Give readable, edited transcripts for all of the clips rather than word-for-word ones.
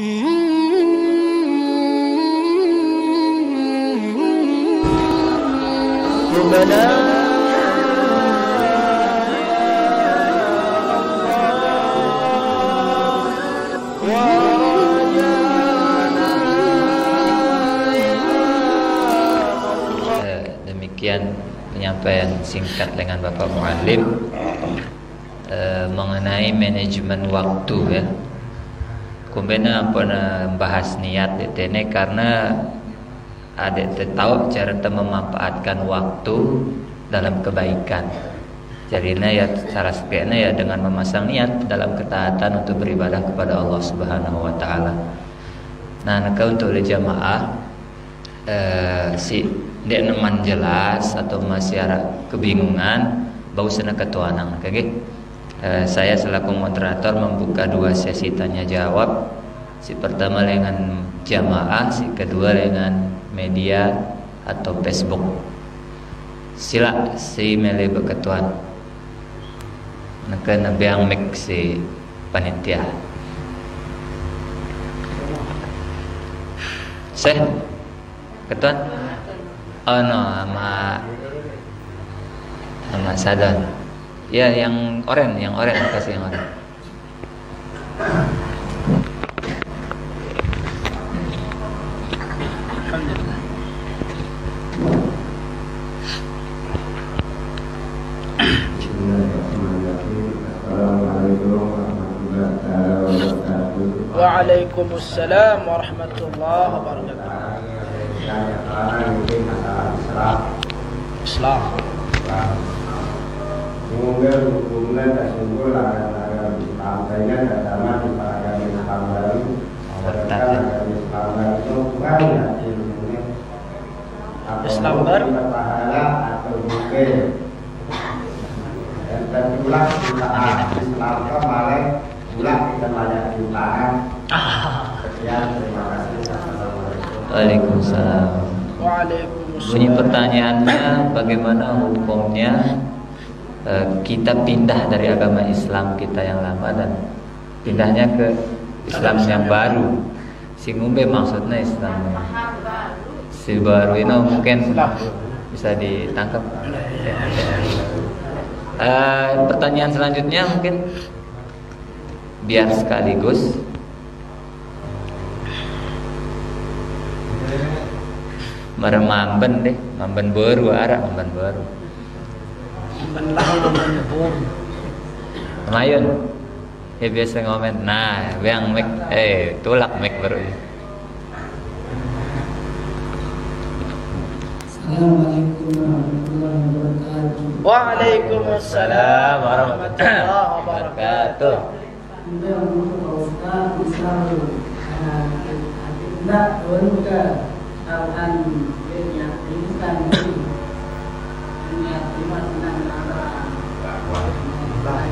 Demikian penyampaian singkat dengan Bapak Muallim mengenai manajemen waktu ya. Kumbena ampun bahas niat ini karena ada tahu cara memanfaatkan waktu dalam kebaikan. Jadinya ya cara sebenarnya ya dengan memasang niat dalam ketaatan untuk beribadah kepada Allah Subhanahu wa taala. Nah, untuk jamaah si dia neman jelas atau masih ada kebingungan bau sana ketuanang kayak saya selaku moderator membuka dua sesi tanya jawab. Si pertama dengan jamaah, si kedua dengan media atau Facebook. Sila si mele beketuan. Nak nabiang mik si panitia. Ketuan? Oh no, sama Sadon. Ya, yang oren kasih yang oren. Waalaikumsalam warahmatullahi wabarakatuh. Islam. Kemudian hukumnya tersebut agama partainya agama di agama Islam baru. Agama Islam baru itu banyak ilmunya. Islam baru pahala atau bukan. Dan tertulah kita Islam kemarin pula kita banyak jutaan. Sekian, terima kasih. Waalaikumsalam. Waalaikumsalam. Bunyi pertanyaannya bagaimana hukumnya kita pindah dari agama Islam kita yang lama dan pindahnya ke Islam yang baru. Si ngumbe maksudnya Islam si baru ini mungkin bisa ditangkap. Pertanyaan selanjutnya mungkin biar sekaligus mamben deh, mamben baru arah mamben baru. Mayun, ya biasa ngomen. Nah, yang mic, tulak mic baru. Assalamualaikum warahmatullahi wabarakatuh. Waalaikumsalam warahmatullahi wabarakatuh. Beliau Pak Ustaz Islam tidak berbuka tahunan yang Islam ini cuma senang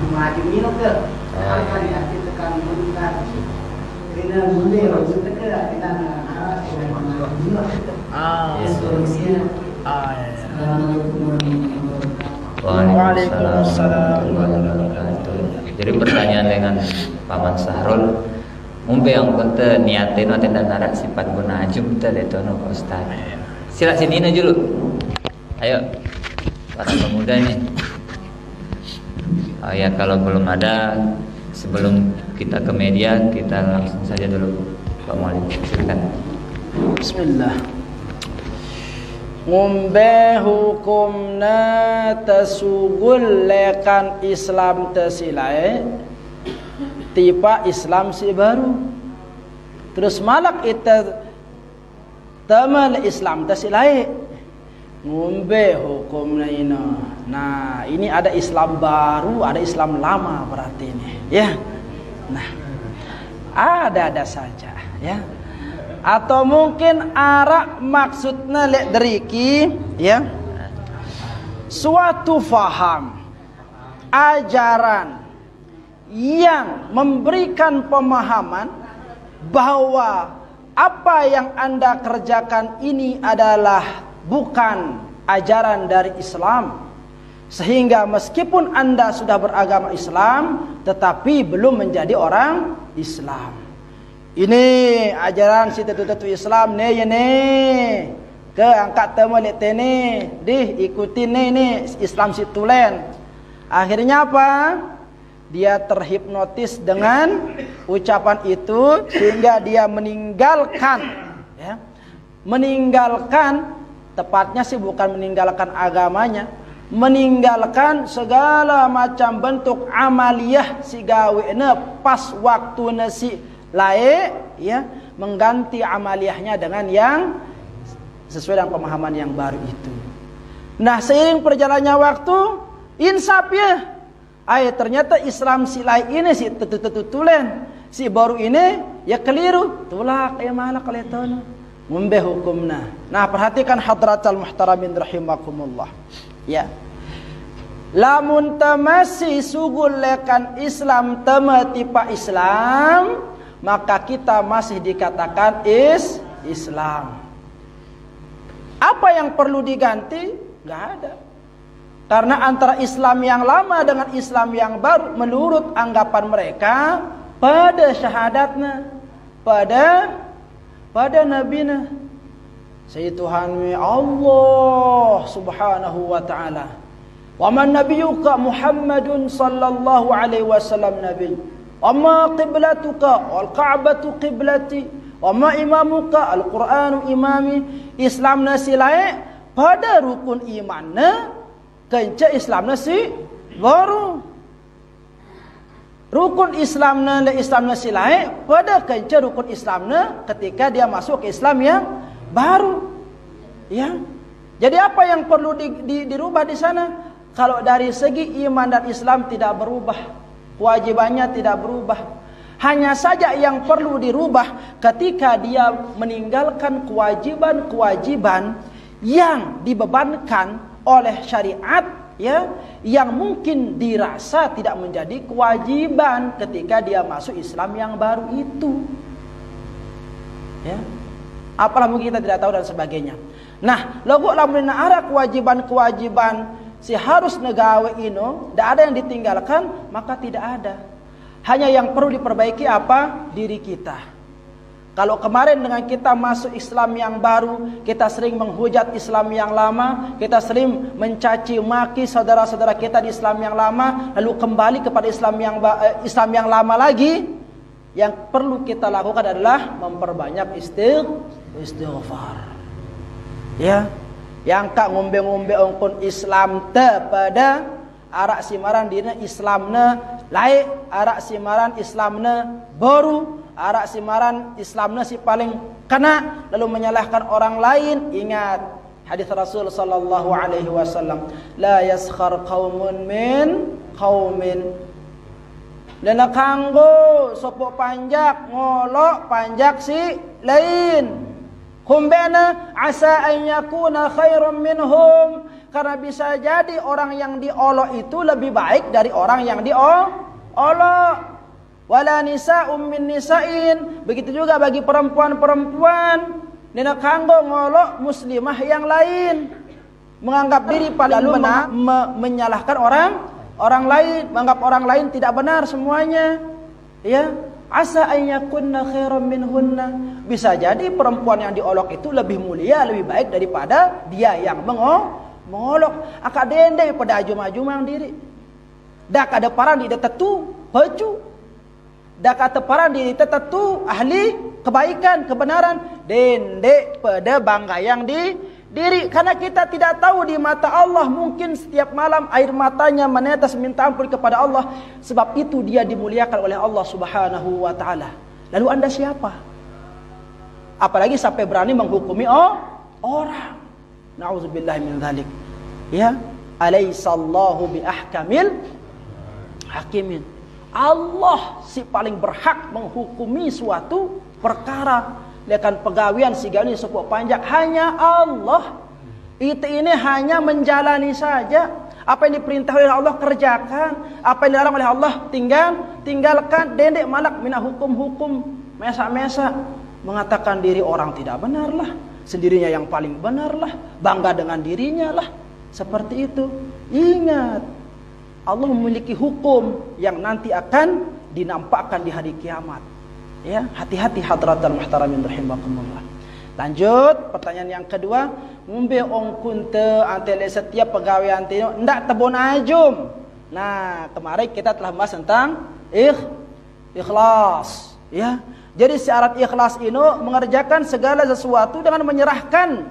maju minum ke akan diartikan meningkat dengan boleh maksudnya ke kita Waalaikumsalam warahmatullahi wabarakatuh. Jadi pertanyaan dengan Paman Sahrul, mumpe yang konte niatin atau narak sifat guna ajum kita detono Pak Ustaz. Sila sini dulu. Ayo para pemuda nih. Oh ya, kalau belum ada, sebelum kita ke media, kita langsung saja dulu Pak Mualim. Silakan. Bismillah. Ngombe hukumna tasugul lekan Islam tesilai tipa Islam si baru. Terus malak ita tamal Islam tesilai ngombe hukumna ina. Nah, ini ada Islam baru, ada Islam lama berarti ini, ya. Nah, ada saja, ya. Atau mungkin arak maksudnya lek deriki, ya. Suatu faham, ajaran yang memberikan pemahaman bahwa apa yang Anda kerjakan ini adalah bukan ajaran dari Islam. Sehingga meskipun Anda sudah beragama Islam, tetapi belum menjadi orang Islam. Ini ajaran si tetu-tetu Islam ne ya ne. Ke angkat temu lek tene, ikuti ne Islam si tulen. Akhirnya apa? Dia terhipnotis dengan ucapan itu sehingga dia meninggalkan ya. Meninggalkan, tepatnya sih bukan meninggalkan agamanya, meninggalkan segala macam bentuk amaliyah si gawena pas waktuna si lae ya, mengganti amaliyahnya dengan yang sesuai dengan pemahaman yang baru itu. Nah, seiring perjalannya waktu, insaf ya. Ternyata Islam si lain ini si tulen, si baru ini ya keliru. Tulak ya mana kalian ngumbe hukumna. Nah, perhatikan hadratal muhtaramin rahimakumullah. Ya. Lamun tamasi sugulekan Islam tematipa Islam, maka kita masih dikatakan Islam. Apa yang perlu diganti? Nggak ada. Karena antara Islam yang lama dengan Islam yang baru, menurut anggapan mereka, pada syahadatna, pada nabina. Saya Tuhan Allah subhanahu wa ta'ala. Wa man nabiyuka Muhammadun sallallahu alaihi wasallam nabi. Wa ma qiblatuka wal ka'batu qiblati. Wa ma imamuka al-Qur'anu imami. Islam nasilai pada rukun imanna kenca Islam nasi baru. Rukun Islamna le Islam nasilai pada kenca rukun Islamna ketika dia masuk ke Islam yang baru. Ya. Jadi apa yang perlu dirubah di sana? Kalau dari segi iman dan Islam tidak berubah, kewajibannya tidak berubah. Hanya saja yang perlu dirubah ketika dia meninggalkan kewajiban-kewajiban yang dibebankan oleh syariat ya, yang mungkin dirasa tidak menjadi kewajiban ketika dia masuk Islam yang baru itu. Ya. Apalah mungkin kita tidak tahu dan sebagainya. Nah, lagu lamun ada kewajiban-kewajiban si harus negawe ino, tidak ada yang ditinggalkan, maka tidak ada. Hanya yang perlu diperbaiki apa? Diri kita. Kalau kemarin dengan kita masuk Islam yang baru, kita sering menghujat Islam yang lama, kita sering mencaci maki saudara-saudara kita di Islam yang lama, lalu kembali kepada Islam yang lama lagi, yang perlu kita lakukan adalah memperbanyak istighfar. Ya, yang kak ngombe-ngombe ongkon Islam te pada arak simaran dina Islamna lain, arak simaran Islamna baru, arak simaran Islamna si paling kena, lalu menyalahkan orang lain. Ingat hadis Rasul sallallahu alaihi wasallam, la yaskhar qaumun min qaumin. Dana kanggo sopo panjak ngolok panjak si lain. Kumbena asa an yakuna khairum minhum. Karena bisa jadi orang yang diolok itu lebih baik dari orang yang diolok. Wala nisa'um min nisa'in. Begitu juga bagi perempuan-perempuan. Dina kanggo ngolok muslimah yang lain. Menganggap diri paling benar, menyalahkan orang lain, menganggap orang lain tidak benar semuanya. Ya, asa an yakunna khairam minhunna. Bisa jadi perempuan yang diolok itu lebih mulia, lebih baik daripada dia yang mengolok. Akak dende pada ajum-ajum yang diri. Dak ada parang di tetu haju. Dak ada parang di tetu ahli kebaikan, kebenaran. Dende pada bangga yang di diri. Karena kita tidak tahu di mata Allah, mungkin setiap malam air matanya menetes minta ampun kepada Allah. Sebab itu dia dimuliakan oleh Allah subhanahu wa ta'ala. Lalu anda siapa? Apalagi sampai berani menghukumi orang. Na'udzubillahi min dzalik. Ya, alaisallahu bi ahkamil hakimin. Allah si paling berhak menghukumi suatu perkara. Lihatkan pegawian sigani sepuh panjang hanya Allah. Itu ini hanya menjalani saja. Apa yang diperintah oleh Allah kerjakan, apa yang dilarang oleh Allah tinggalkan. Dendek malak mina hukum-hukum mesa-mesa, mengatakan diri orang tidak benar lah, sendirinya yang paling benar lah, bangga dengan dirinya lah. Seperti itu. Ingat, Allah memiliki hukum yang nanti akan dinampakkan di hari kiamat. Ya, hati-hati hadratal muhtaramin rahimakumullah. Lanjut, pertanyaan yang kedua, ngumbe ong kunte antele setiap pegawai antino ndak tebon ajum. Nah, kemarin kita telah bahas tentang ikhlas, ya. Jadi syarat ikhlas ini mengerjakan segala sesuatu dengan menyerahkan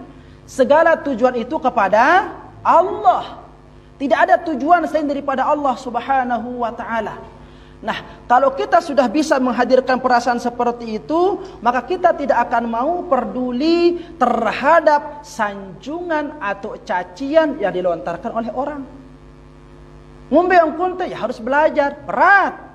segala tujuan itu kepada Allah. Tidak ada tujuan selain daripada Allah Subhanahu wa taala. Nah, kalau kita sudah bisa menghadirkan perasaan seperti itu, maka kita tidak akan mau peduli terhadap sanjungan atau cacian yang dilontarkan oleh orang. Ngombe ongkunte ya harus belajar, berat.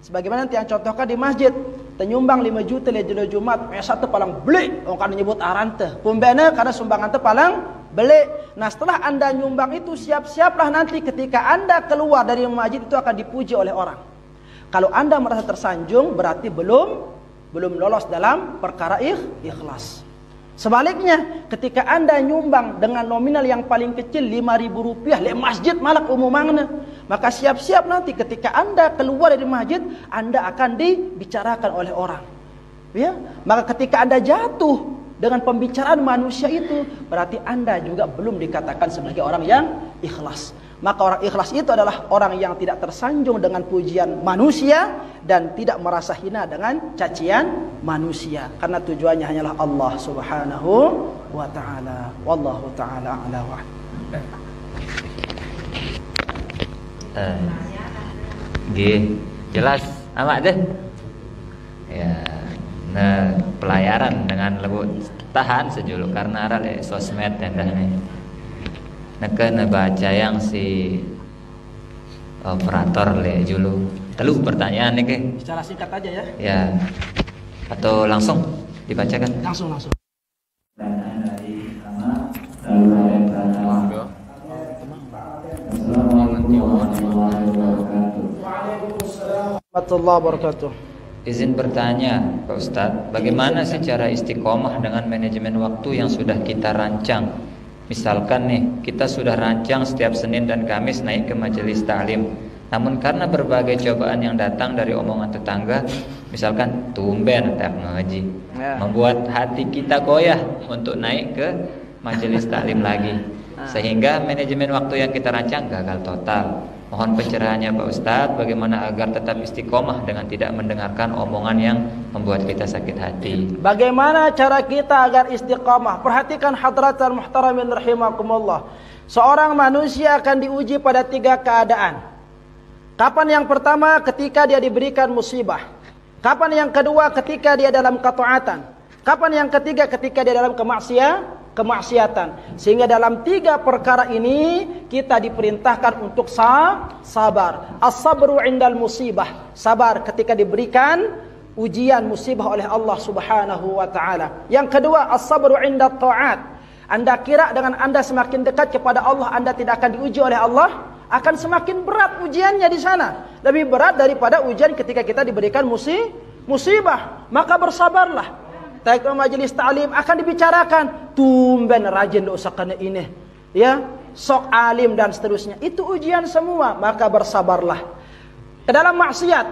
Sebagaimana nanti yang contohkan di masjid, tenyumbang 5 juta le Jumat, satu palang beli, orang kan nyebut arante. Pumbena karena sumbangan te palang beli. Nah, setelah Anda nyumbang itu, siap-siaplah nanti ketika Anda keluar dari masjid itu akan dipuji oleh orang. Kalau Anda merasa tersanjung, berarti belum lolos dalam perkara ikhlas. Sebaliknya, ketika Anda nyumbang dengan nominal yang paling kecil 5.000 rupiah, le masjid malak umumangna, maka siap-siap nanti ketika Anda keluar dari masjid, Anda akan dibicarakan oleh orang. Ya, maka ketika Anda jatuh dengan pembicaraan manusia itu, berarti Anda juga belum dikatakan sebagai orang yang ikhlas. Maka orang ikhlas itu adalah orang yang tidak tersanjung dengan pujian manusia dan tidak merasa hina dengan cacian manusia, karena tujuannya hanyalah Allah Subhanahu wa taala. Wallahu taala a'la wa jelas amak deh. Ya, nah pelayaran dengan lebut tahan sejulu karena ada sosmed dan nih. Nak baca yang si operator le julu. Telu pertanyaan nih ke. Secara singkat aja ya. Ya. Atau langsung dibacakan? Langsung. Pertanyaan dari sama lalu ada pertanyaan. Assalamualaikum warahmatullahi wabarakatuh. Warahmatullahi wabarakatuh. Izin bertanya, Pak Ustadz, bagaimana sih cara istiqomah dengan manajemen waktu yang sudah kita rancang? Misalkan nih, kita sudah rancang setiap Senin dan Kamis naik ke majelis ta'lim. Namun karena berbagai cobaan yang datang dari omongan tetangga, misalkan tumben tak ngaji, membuat hati kita goyah untuk naik ke majelis ta'lim lagi. Sehingga manajemen waktu yang kita rancang gagal total. Mohon pencerahannya Pak Ustadz, bagaimana agar tetap istiqomah dengan tidak mendengarkan omongan yang membuat kita sakit hati. Bagaimana cara kita agar istiqamah? Perhatikan hadratal muhtaramin rahimakumullah. Seorang manusia akan diuji pada 3 keadaan. Kapan yang pertama? Ketika dia diberikan musibah. Kapan yang kedua? Ketika dia dalam ketaatan. Kapan yang ketiga? Ketika dia dalam kemaksiatan. Sehingga dalam 3 perkara ini kita diperintahkan untuk sabar. As-sabru indal musibah. Sabar ketika diberikan ujian musibah oleh Allah Subhanahu wa taala. Yang kedua, as-sabru indat ta'at. Anda kira dengan Anda semakin dekat kepada Allah, Anda tidak akan diuji oleh Allah, akan semakin berat ujiannya di sana. Lebih berat daripada ujian ketika kita diberikan musibah. Maka bersabarlah. Taik majelis ta'lim akan dibicarakan, tumben rajin dosa kena ini, ya, sok alim dan seterusnya. Itu ujian semua, maka bersabarlah. Ke dalam maksiat,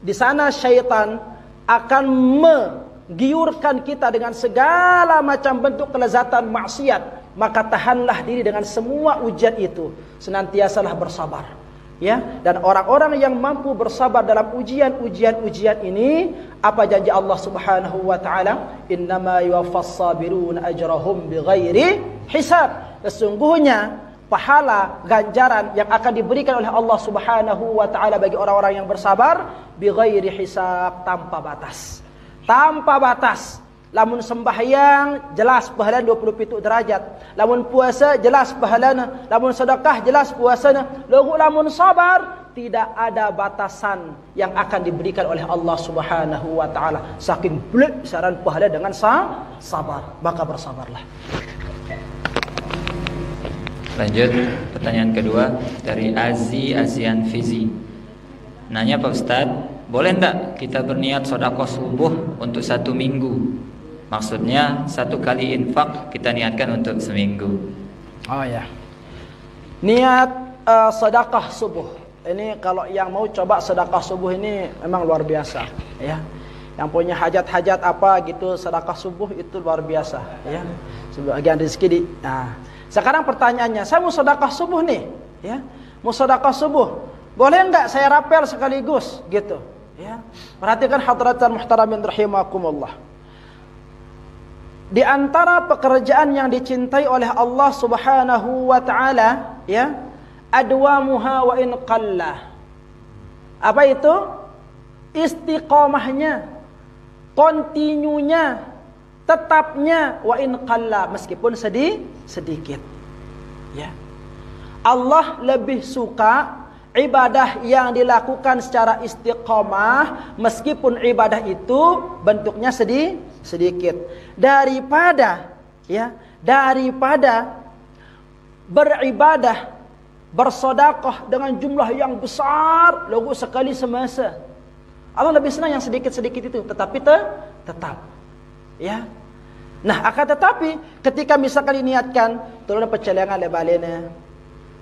di sana syaitan akan menggiurkan kita dengan segala macam bentuk kelezatan maksiat. Maka tahanlah diri dengan semua ujian itu, senantiasalah bersabar. Ya, dan orang-orang yang mampu bersabar dalam ujian-ujian ini, apa janji Allah Subhanahu wa taala? Innama yuwaffas sabirun ajrahum bighairi hisab. Sesungguhnya pahala ganjaran yang akan diberikan oleh Allah Subhanahu wa taala bagi orang-orang yang bersabar bighairi hisab, tanpa batas. Tanpa batas. Lamun sembahyang jelas pahalana 27 derajat. Lamun puasa jelas pahalana. Lamun sedekah jelas puasana. Lamun sabar tidak ada batasan yang akan diberikan oleh Allah Subhanahu wa taala. Saking besaran pahala dengan sabar, maka bersabarlah. Lanjut pertanyaan kedua dari Azian Fizi. Nanya Pak Ustadz, boleh enggak kita berniat sedekah subuh untuk 1 minggu? Maksudnya 1 kali infak kita niatkan untuk seminggu. Oh ya. Niat sedekah subuh. Ini kalau yang mau coba sedekah subuh ini memang luar biasa, ya. yang punya hajat-hajat apa gitu, sedekah subuh itu luar biasa ya. Sebagian rezeki di. Nah, sekarang pertanyaannya, saya mau sedekah subuh nih, ya. Mau sedekah subuh. Boleh enggak saya rapel sekaligus gitu, ya. Perhatikan hadratan muhtaramin rahimakumullah. Di antara pekerjaan yang dicintai oleh Allah Subhanahu wa taala, ya, adwamuha wa in qalla. Apa itu? Istiqomahnya, kontinunya, tetapnya, wa in qalla, meskipun sedikit. Ya. Allah lebih suka ibadah yang dilakukan secara istiqomah meskipun ibadah itu bentuknya sedikit daripada beribadah bersedekah dengan jumlah yang besar lalu sekali semasa. Allah lebih senang yang sedikit-sedikit itu, tetapi tetap ya. Nah, akan tetapi ketika misalkan diniatkan turun pecelengan lebalena,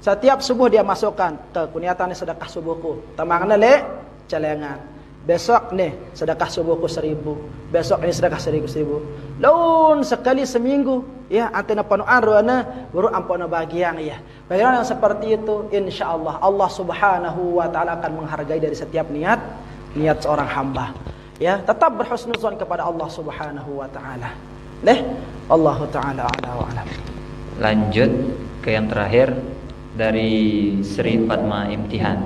setiap subuh dia masukkan ke kuniatan sedekah subuhku, tamangna le celengan. Besok nih sedekah subuhku 1000, besok ini sedekah 1000. Laun sekali seminggu ya, antena panuan ruana baru ampuna bagian ya. Bagaimana yang seperti itu, insyaallah Allah Subhanahu wa taala akan menghargai dari setiap niat seorang hamba. Ya, tetap berhusnuzon kepada Allah Subhanahu wa taala. Allah taala a'la wa a'lam. Lanjut ke yang terakhir dari Sri Fatma Imtihan.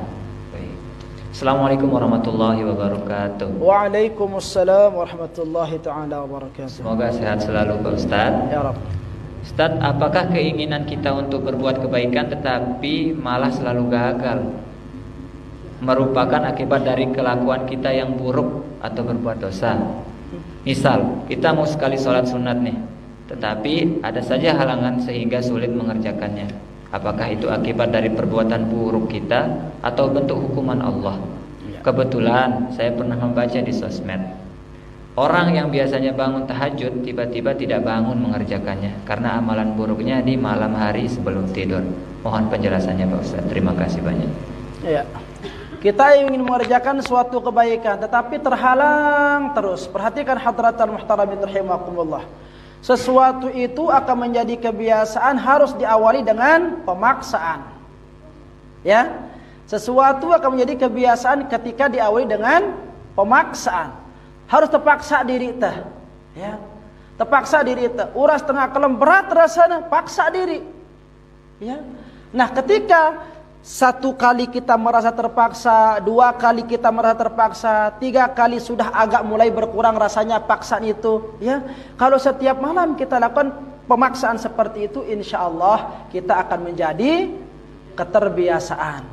Assalamualaikum warahmatullahi wabarakatuh. Waalaikumsalam warahmatullahi taala wabarakatuh. Semoga sehat selalu Pak Ustaz. Ya Rabb. Ustaz, apakah keinginan kita untuk berbuat kebaikan tetapi malah selalu gagal merupakan akibat dari kelakuan kita yang buruk atau berbuat dosa? Misal, kita mau sekali sholat sunat nih, tetapi ada saja halangan sehingga sulit mengerjakannya. Apakah itu akibat dari perbuatan buruk kita atau bentuk hukuman Allah? Kebetulan saya pernah membaca di sosmed, orang yang biasanya bangun tahajud tiba-tiba tidak bangun mengerjakannya karena amalan buruknya di malam hari sebelum tidur. Mohon penjelasannya Pak Ustaz. Terima kasih banyak. Ya. Kita ingin mengerjakan suatu kebaikan tetapi terhalang terus. Perhatikan hadratan muhtaramin rahimakumullah. Sesuatu itu akan menjadi kebiasaan harus diawali dengan pemaksaan. Ya. Sesuatu akan menjadi kebiasaan ketika diawali dengan pemaksaan. Harus terpaksa diri teh. Ya. Terpaksa diri teh. Uras tengah kelem berat rasanya, paksa diri. Ya. Nah, ketika satu kali kita merasa terpaksa, dua kali kita merasa terpaksa, tiga kali sudah agak mulai berkurang rasanya paksaan itu, ya. Kalau setiap malam kita lakukan pemaksaan seperti itu, insya Allah kita akan menjadi keterbiasaan.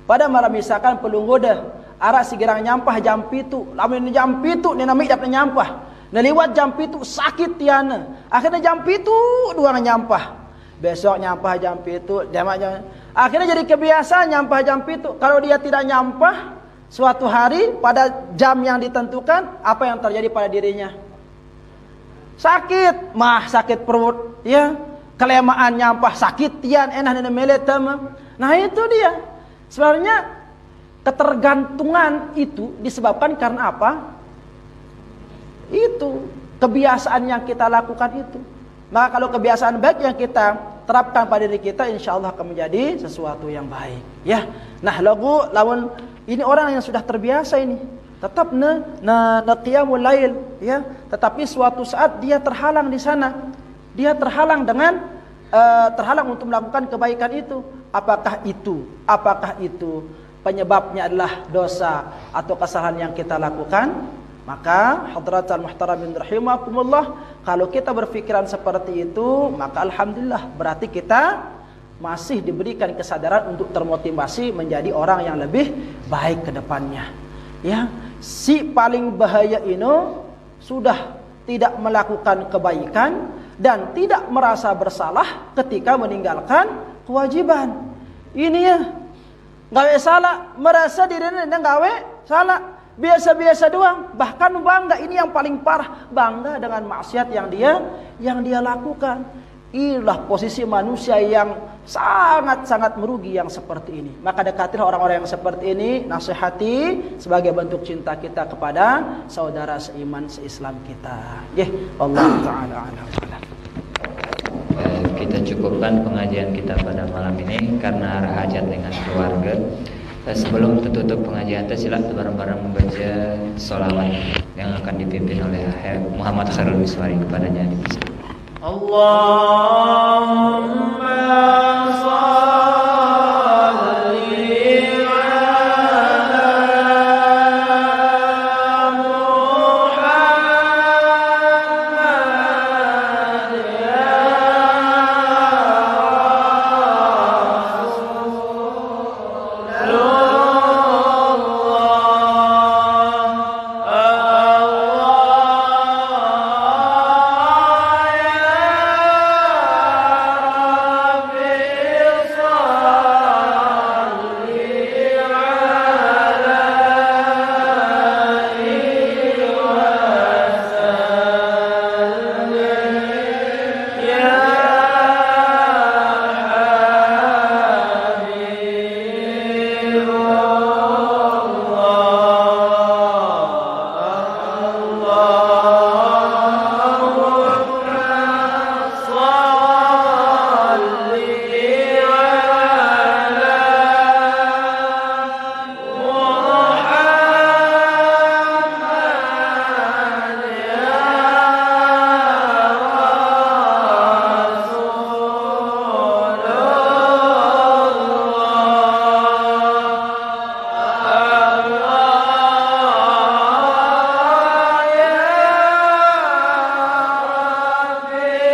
Pada malam misalkan pelunggu dah, arah sigirang nyampah jam 7, lamun jam 7 ni nami dapat nyampah. Naliwat jam 7 sakit tiana. Akhirnya jam 7 dua nyampah. Besok nyampah jam 7, jamaknya akhirnya jadi kebiasaan nyampah jam 7. Kalau dia tidak nyampah suatu hari pada jam yang ditentukan, apa yang terjadi pada dirinya? Sakit, sakit perut, ya. Kelemaan nyampah, sakit tian, enah nene meletama. Nah, itu dia. Sebenarnya ketergantungan itu disebabkan karena apa? Itu kebiasaan yang kita lakukan itu. Maka kalau kebiasaan baik yang kita terapkan pada diri kita, insya Allah akan menjadi sesuatu yang baik. Ya, nah lawan ini orang yang sudah terbiasa ini, tetap qiyamul lail, ya. Tetapi suatu saat dia terhalang di sana, dia terhalang dengan terhalang untuk melakukan kebaikan itu. Apakah itu penyebabnya adalah dosa atau kesalahan yang kita lakukan? Maka hadratan muhtaramin rahimakumullah, kalau kita berpikiran seperti itu, maka alhamdulillah berarti kita masih diberikan kesadaran untuk termotivasi menjadi orang yang lebih baik ke depannya. Ya, si paling bahaya ini sudah tidak melakukan kebaikan dan tidak merasa bersalah ketika meninggalkan kewajiban. Ini ya, gawe salah, merasa dirinya gawe salah. Biasa-biasa doang, bahkan bangga, ini yang paling parah, bangga dengan maksiat yang dia lakukan. Inilah posisi manusia yang sangat-sangat merugi yang seperti ini. Maka dekatilah orang-orang yang seperti ini, nasihati sebagai bentuk cinta kita kepada saudara seiman seislam kita. Allah taala alam. Kita cukupkan pengajian kita pada malam ini karena arah hajat dengan keluarga. Sebelum tutup pengajian itu silakan bareng-bareng membaca sholawat yang akan dipimpin oleh Muhammad Khairul Miswari kepadanya di sini. Allahumma salli ala Muhammad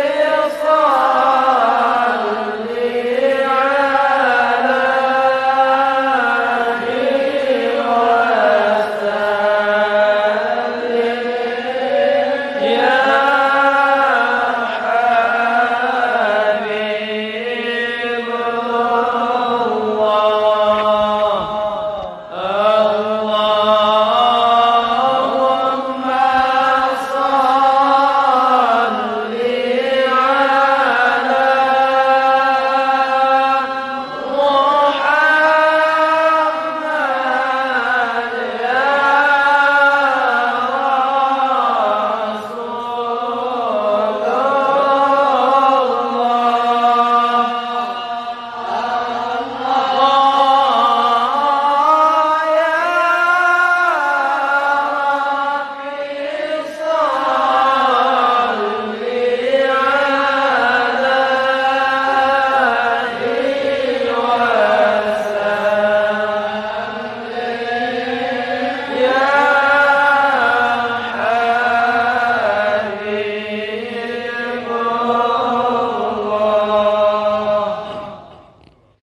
ya Rasulullah. Ya